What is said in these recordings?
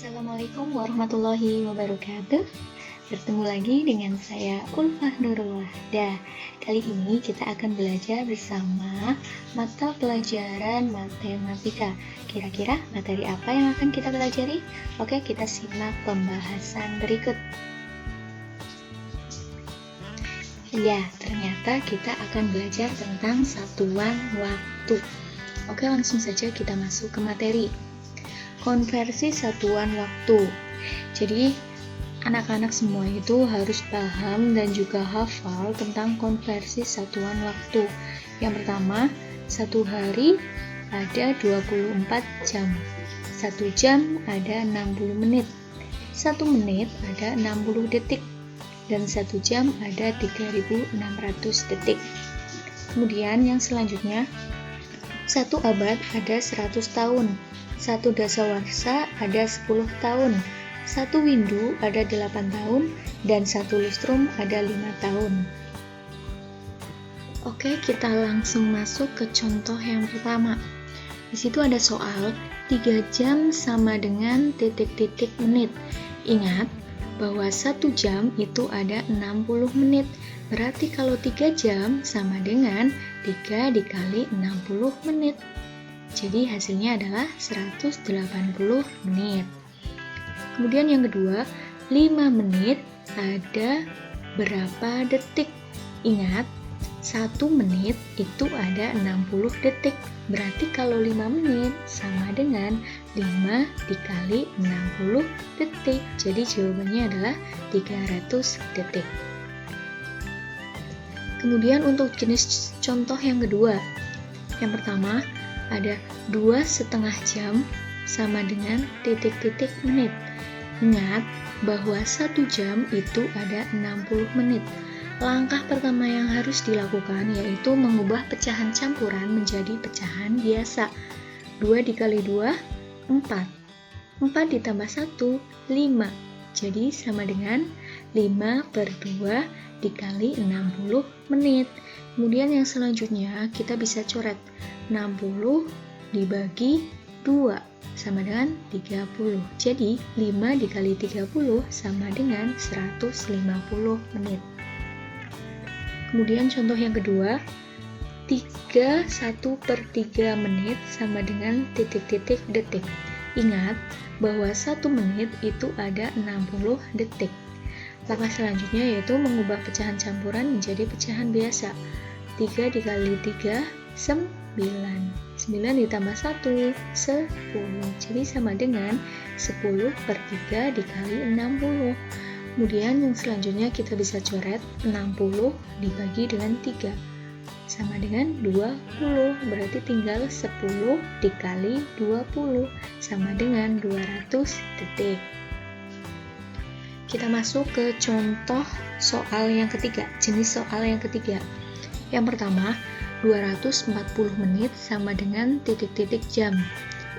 Assalamualaikum warahmatullahi wabarakatuh. Bertemu lagi dengan saya Ulfah Nurullah. Kali ini kita akan belajar bersama mata pelajaran matematika. Kira-kira materi apa yang akan kita pelajari? Oke, kita simak pembahasan berikut. Ternyata kita akan belajar tentang satuan waktu. Oke, langsung saja kita masuk ke materi. Konversi satuan waktu. Jadi, anak-anak semua itu harus paham dan juga hafal tentang konversi satuan waktu. Yang pertama, satu hari ada 24 jam. 1 jam ada 60 menit. 1 menit ada 60 detik. Dan 1 jam ada 3.600 detik. Kemudian yang selanjutnya, 1 abad ada 100 tahun. 1 dasawarsa ada 10 tahun, 1 windu ada 8 tahun, dan 1 lustrum ada 5 tahun. Oke, kita langsung masuk ke contoh yang pertama. Di situ ada soal 3 jam sama dengan titik-titik menit. Ingat bahwa 1 jam itu ada 60 menit. Berarti kalau 3 jam sama dengan 3 dikali 60 menit. Jadi hasilnya adalah 180 menit. Kemudian yang kedua, 5 menit ada berapa detik? Ingat, 1 menit itu ada 60 detik. Berarti kalau 5 menit sama dengan 5 dikali 60 detik. Jadi jawabannya adalah 300 detik. Kemudian untuk jenis contoh yang kedua. Yang pertama, ada 2,5 jam sama dengan titik-titik menit. Ingat bahwa 1 jam itu ada 60 menit. Langkah pertama yang harus dilakukan yaitu mengubah pecahan campuran menjadi pecahan biasa. 2 dikali 2, 4. 4 ditambah 1, 5. Jadi sama dengan 5 per 2 dikali 60 menit. Kemudian yang selanjutnya kita bisa coret 60 dibagi 2 sama dengan 30. Jadi 5 dikali 30 sama dengan 150 menit. Kemudian contoh yang kedua, 1/3 menit sama dengan titik-titik detik. Ingat bahwa 1 menit itu ada 60 detik. Langkah selanjutnya yaitu mengubah pecahan campuran menjadi pecahan biasa. 3 dikali 3, 9. 9 ditambah 1, 10. Jadi sama dengan 10 per 3 dikali 60. Kemudian yang selanjutnya kita bisa coret 60 dibagi dengan 3. Sama dengan 20. Berarti tinggal 10 dikali 20. Sama dengan 200 detik. Kita masuk ke contoh soal yang ketiga. Jenis soal yang ketiga. Yang pertama, 240 menit sama dengan titik-titik jam.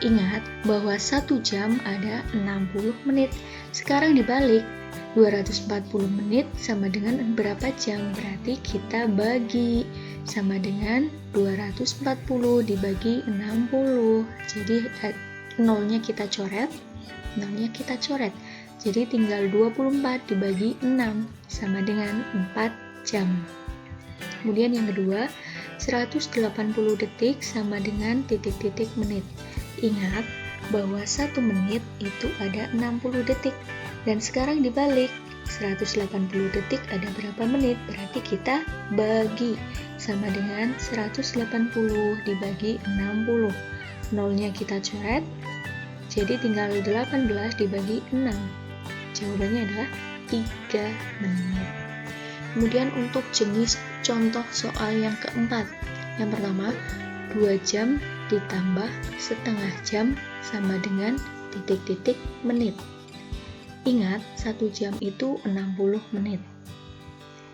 Ingat bahwa 1 jam ada 60 menit. Sekarang dibalik, 240 menit sama dengan berapa jam? Berarti kita bagi sama dengan 240 dibagi 60. Jadi nolnya kita coret. Jadi tinggal 24 dibagi 6 sama dengan 4 jam. Kemudian yang kedua, 180 detik sama dengan titik-titik menit. Ingat bahwa 1 menit itu ada 60 detik. Dan sekarang dibalik, 180 detik ada berapa menit? Berarti kita bagi sama dengan 180 dibagi 60. Nolnya kita coret, jadi tinggal 18 dibagi 6. Jawabannya adalah 3 menit. Kemudian untuk jenis contoh soal yang keempat. Yang pertama, 2 jam ditambah setengah jam sama dengan titik-titik menit. Ingat, 1 jam itu 60 menit.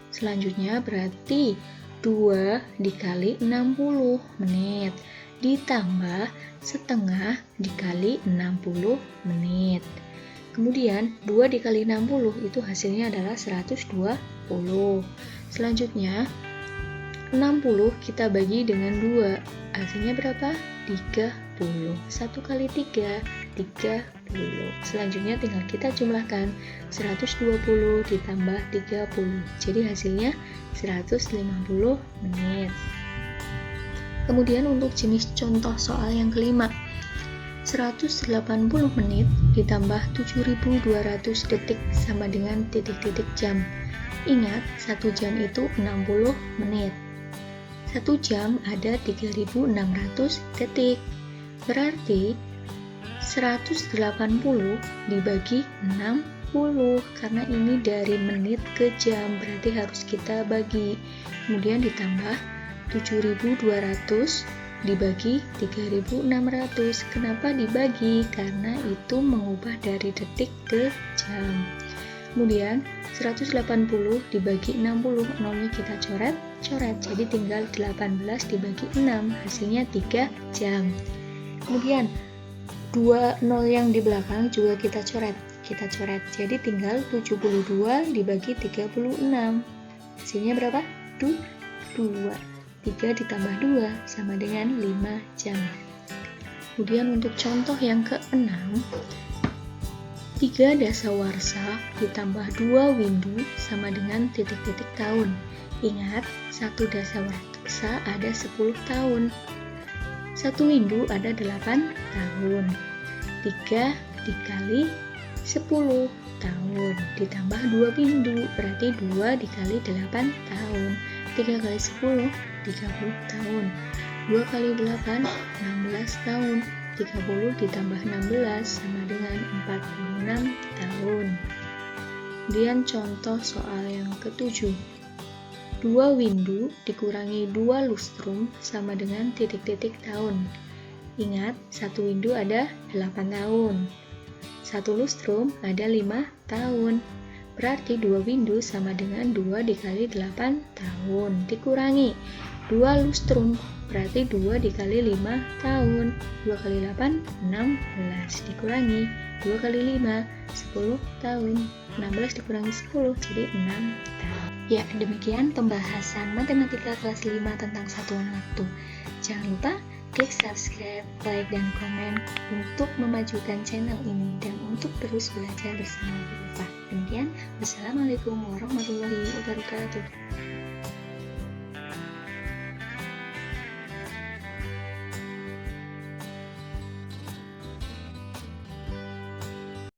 Selanjutnya berarti 2 dikali 60 menit ditambah setengah dikali 60 menit. Kemudian 2 dikali 60 itu hasilnya adalah 120. Selanjutnya 60 kita bagi dengan 2. Hasilnya berapa? 30. 30. 1 kali 3, 30. Selanjutnya tinggal kita jumlahkan 120 ditambah 30. Jadi hasilnya 150 menit. Kemudian untuk jenis contoh soal yang kelima, 180 menit ditambah 7.200 detik sama dengan titik-titik jam. Ingat, 1 jam itu 60 menit. 1 jam ada 3.600 detik. Berarti 180 dibagi 60, karena ini dari menit ke jam, berarti harus kita bagi. Kemudian ditambah 7.200 dibagi 3.600. Kenapa dibagi? Karena itu mengubah dari detik ke jam. Kemudian 180 dibagi 60, nolnya kita coret. Jadi tinggal 18 dibagi 6, hasilnya 3 jam. Kemudian 2 nol yang di belakang juga kita coret. Jadi tinggal 72 dibagi 36. Hasilnya berapa? 2. 3 ditambah 2 sama dengan 5 jam. Kemudian untuk contoh yang ke-6, 3 dasawarsa ditambah 2 windu sama dengan titik-titik tahun. Ingat, 1 dasawarsa ada 10 tahun. 1 windu ada 8 tahun. 3 dikali 10 tahun ditambah 2 windu, berarti 2 dikali 8 tahun. 3 kali 10, 30 tahun. 2 kali 8, 16 tahun. 30 ditambah 16 sama dengan 46 tahun. Kemudian contoh soal yang ke-7. 2 windu dikurangi 2 lustrum sama dengan titik-titik tahun. Ingat, 1 windu ada 8 tahun. 1 lustrum ada 5 tahun. Berarti 2 windu sama dengan 2 dikali 8 tahun. Dikurangi 2 lustrum, berarti 2 dikali 5 tahun. 2 kali 8, 16. Dikurangi 2 kali 5, 10 tahun. 16 dikurangi 10, jadi 6 tahun. Ya, demikian pembahasan matematika kelas 5 tentang satuan waktu. Jangan lupa klik subscribe, like, dan komen untuk memajukan channel ini dan untuk terus belajar bersama Bu Ulfa. Demikian, wassalamualaikum warahmatullahi wabarakatuh.